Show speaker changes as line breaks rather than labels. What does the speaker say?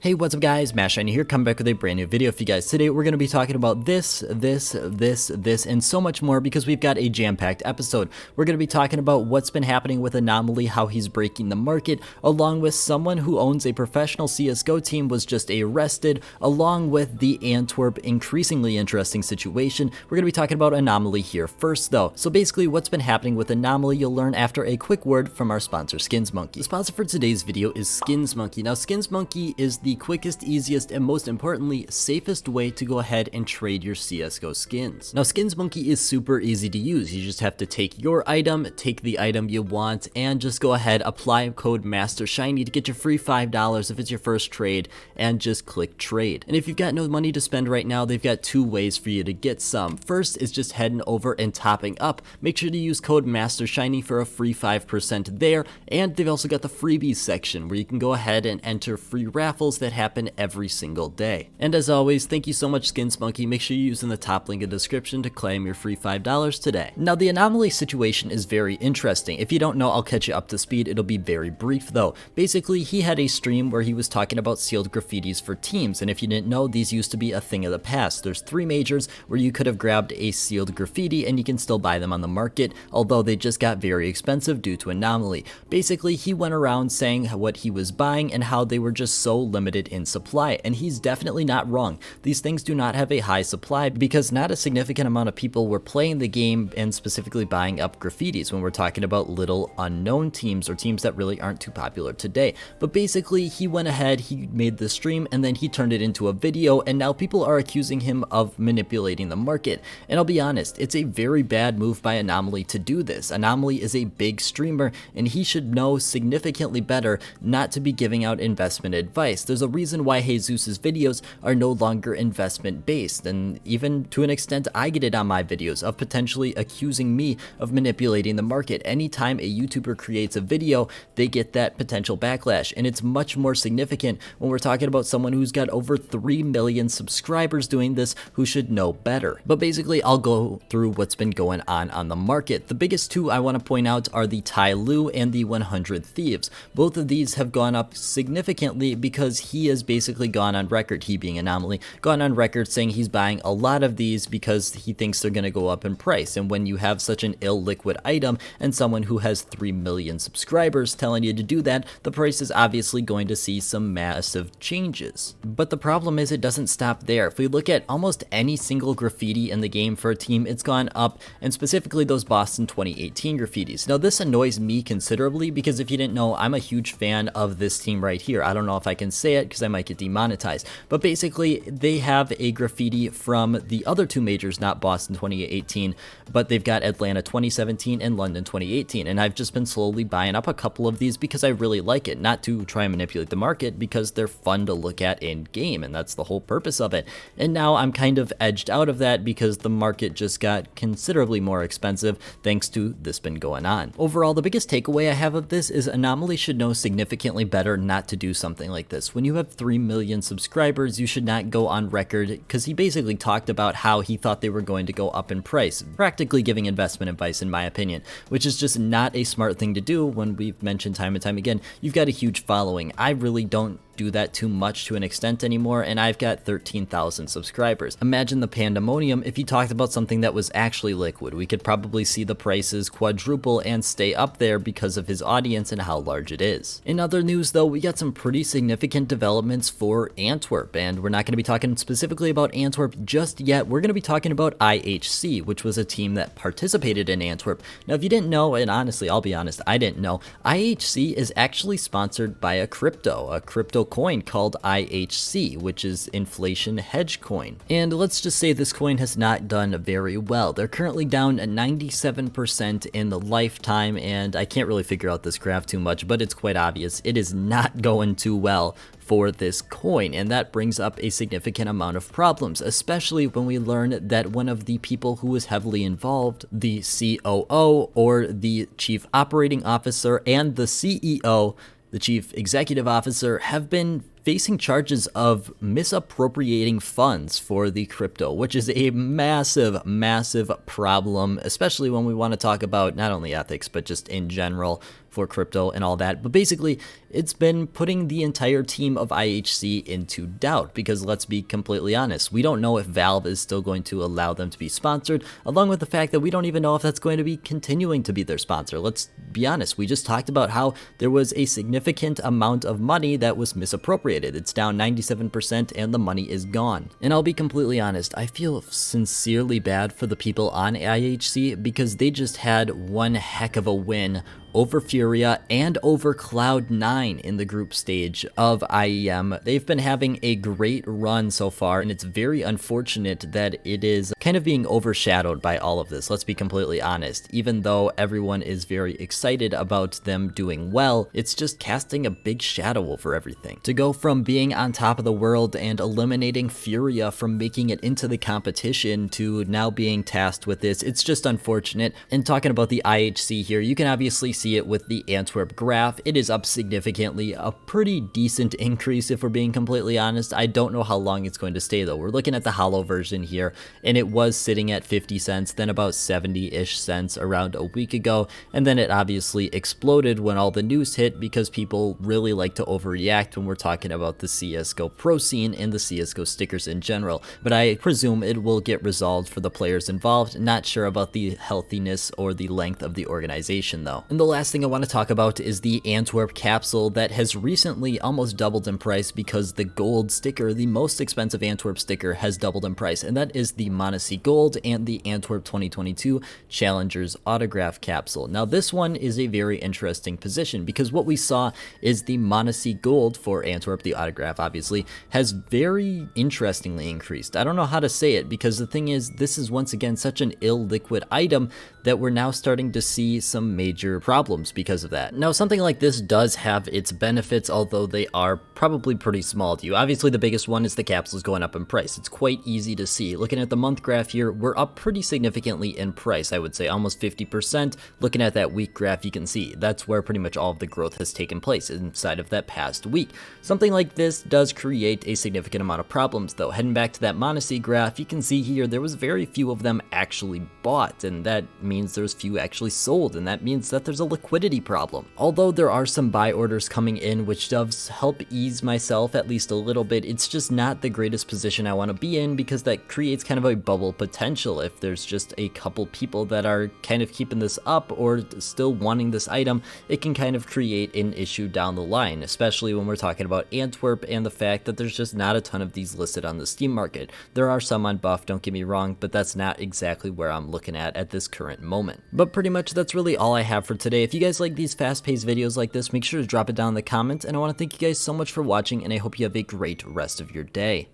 Hey, what's up guys, Mashshiny here, coming back with a brand new video for you guys. Today we're going to be talking about this, and so much more because we've got a jam-packed episode. We're going to be talking about what's been happening with Anomaly, how he's breaking the market, along with someone who owns a professional CSGO team was just arrested, along with the Antwerp increasingly interesting situation. We're going to be talking about Anomaly here first though. So basically what's been happening with Anomaly you'll learn after a quick word from our sponsor SkinsMonkey. The sponsor for today's video is SkinsMonkey. Now SkinsMonkey is the quickest, easiest, and most importantly, safest way to go ahead and trade your CSGO skins. Now, SkinsMonkey is super easy to use. You just have to take your item, take the item you want, and just go ahead, apply code MasterShiny to get your free $5 if it's your first trade, and just click trade. And if you've got no money to spend right now, they've got two ways for you to get some. First is just heading over and topping up. Make sure to use code MasterShiny for a free 5% there, and they've also got the freebies section where you can go ahead and enter free raffles that happen every single day. And as always, thank you so much SkinsMonkey. Make sure you're using the top link in the description to claim your free $5 today. Now the Anomaly situation is very interesting. If you don't know, I'll catch you up to speed. It'll be very brief though. Basically, he had a stream where he was talking about sealed graffitis for teams, and if you didn't know, these used to be a thing of the past. There's 3 majors where you could have grabbed a sealed graffiti and you can still buy them on the market, although they just got very expensive due to Anomaly. Basically, he went around saying what he was buying and how they were just so limited in supply, and he's definitely not wrong. These things do not have a high supply because not a significant amount of people were playing the game and specifically buying up graffitis when we're talking about little unknown teams or teams that really aren't too popular today. But basically, he went ahead, he made the stream, and then he turned it into a video, and now people are accusing him of manipulating the market. And I'll be honest, it's a very bad move by Anomaly to do this. Anomaly is a big streamer, and he should know significantly better not to be giving out investment advice. There's a reason why Jesus's videos are no longer investment based, and even to an extent I get it on my videos of potentially accusing me of manipulating the market. Anytime a YouTuber creates a video, they get that potential backlash, and it's much more significant when we're talking about someone who's got over 3 million subscribers doing this who should know better. But basically I'll go through what's been going on the market. The biggest two I want to point out are the Tai Lu and the 100 Thieves. Both of these have gone up significantly because he has basically gone on record, he being Anomaly, gone on record saying he's buying a lot of these because he thinks they're going to go up in price. And when you have such an illiquid item and someone who has 3 million subscribers telling you to do that, the price is obviously going to see some massive changes. But the problem is it doesn't stop there. If we look at almost any single graffiti in the game for a team, it's gone up, and specifically those Boston 2018 graffitis. Now this annoys me considerably because if you didn't know, I'm a huge fan of this team right here. I don't know if I can say it because I might get demonetized, but basically they have a graffiti from the other 2 majors, not Boston 2018, but they've got Atlanta 2017 and London 2018, and I've just been slowly buying up a couple of these because I really like it, not to try and manipulate the market, because they're fun to look at in game, and that's the whole purpose of it. And now I'm kind of edged out of that because the market just got considerably more expensive thanks to this been going on. Overall, the biggest takeaway I have of this is Anomaly should know significantly better not to do something like this. When you have 3 million subscribers, you should not go on record, because he basically talked about how he thought they were going to go up in price, practically giving investment advice in my opinion, which is just not a smart thing to do when we've mentioned time and time again, you've got a huge following. I really don't do that too much to an extent anymore, and I've got 13,000 subscribers. Imagine the pandemonium if he talked about something that was actually liquid. We could probably see the prices quadruple and stay up there because of his audience and how large it is. In other news though, we got some pretty significant developments for Antwerp, and we're not going to be talking specifically about Antwerp just yet. We're going to be talking about IHC, which was a team that participated in Antwerp. Now if you didn't know, and honestly I'll be honest, I didn't know, IHC is actually sponsored by a crypto coin called IHC, which is inflation hedge coin. And let's just say this coin has not done very well. They're currently down 97% in the lifetime, and I can't really figure out this graph too much, but it's quite obvious it is not going too well for this coin, and that brings up a significant amount of problems, especially when we learn that one of the people who was heavily involved, the COO or the Chief Operating Officer, and the CEO, the Chief Executive Officer, have been facing charges of misappropriating funds for the crypto, which is a massive problem, especially when we want to talk about not only ethics, but just in general for crypto and all that. But basically, it's been putting the entire team of IHC into doubt, because let's be completely honest, we don't know if Valve is still going to allow them to be sponsored, along with the fact that we don't even know if that's going to be continuing to be their sponsor. Let's be honest, we just talked about how there was a significant amount of money that was misappropriated. It's down 97% and the money is gone. And I'll be completely honest, I feel sincerely bad for the people on IHC, because they just had one heck of a win over Furia and over Cloud9 in the group stage of IEM. They've been having a great run so far, and it's very unfortunate that it is kind of being overshadowed by all of this. Let's be completely honest. Even though everyone is very excited about them doing well, it's just casting a big shadow over everything. To go from being on top of the world and eliminating Furia from making it into the competition to now being tasked with this, it's just unfortunate. And talking about the IHC here, you can obviously see it with the Antwerp graph. It is up significantly, a pretty decent increase if we're being completely honest. I don't know how long it's going to stay though. We're looking at the hollow version here, and it was sitting at 50 cents, then about 70-ish cents around a week ago, and then it obviously exploded when all the news hit, because people really like to overreact when we're talking about the CSGO pro scene and the CSGO stickers in general. But I presume it will get resolved for the players involved. Not sure about the healthiness or the length of the organization though. And the last thing I want to talk about is the Antwerp capsule that has recently almost doubled in price, because the gold sticker, the most expensive Antwerp sticker, has doubled in price, and that is the Monacy Gold and the Antwerp 2022 Challengers Autograph capsule. Now this one is a very interesting position, because what we saw is the Monacy Gold for Antwerp, the autograph obviously, has very interestingly increased. I don't know how to say it, because the thing is, this is once again such an illiquid item that we're now starting to see some major problems because of that. Now something like this does have its benefits, although they are probably pretty small to you. Obviously the biggest one is the capsules going up in price. It's quite easy to see. Looking at the month graph here, we're up pretty significantly in price, I would say almost 50%. Looking at that week graph, you can see that's where pretty much all of the growth has taken place inside of that past week. Something like this does create a significant amount of problems though. Heading back to that Monacy graph, you can see here there was very few of them actually bought, and that means there's few actually sold, and that means that there's a liquidity problem. Although there are some buy orders coming in, which does help ease myself at least a little bit, it's just not the greatest position I want to be in, because that creates kind of a bubble potential. If there's just a couple people that are kind of keeping this up or still wanting this item, it can kind of create an issue down the line, especially when we're talking about Antwerp and the fact that there's just not a ton of these listed on the Steam market. There are some on Buff, don't get me wrong, but that's not exactly where I'm looking at this current moment. But pretty much that's really all I have for today. If you guys like these fast-paced videos like this, make sure to drop it down in the comments, and I want to thank you guys so much for watching, and I hope you have a great rest of your day.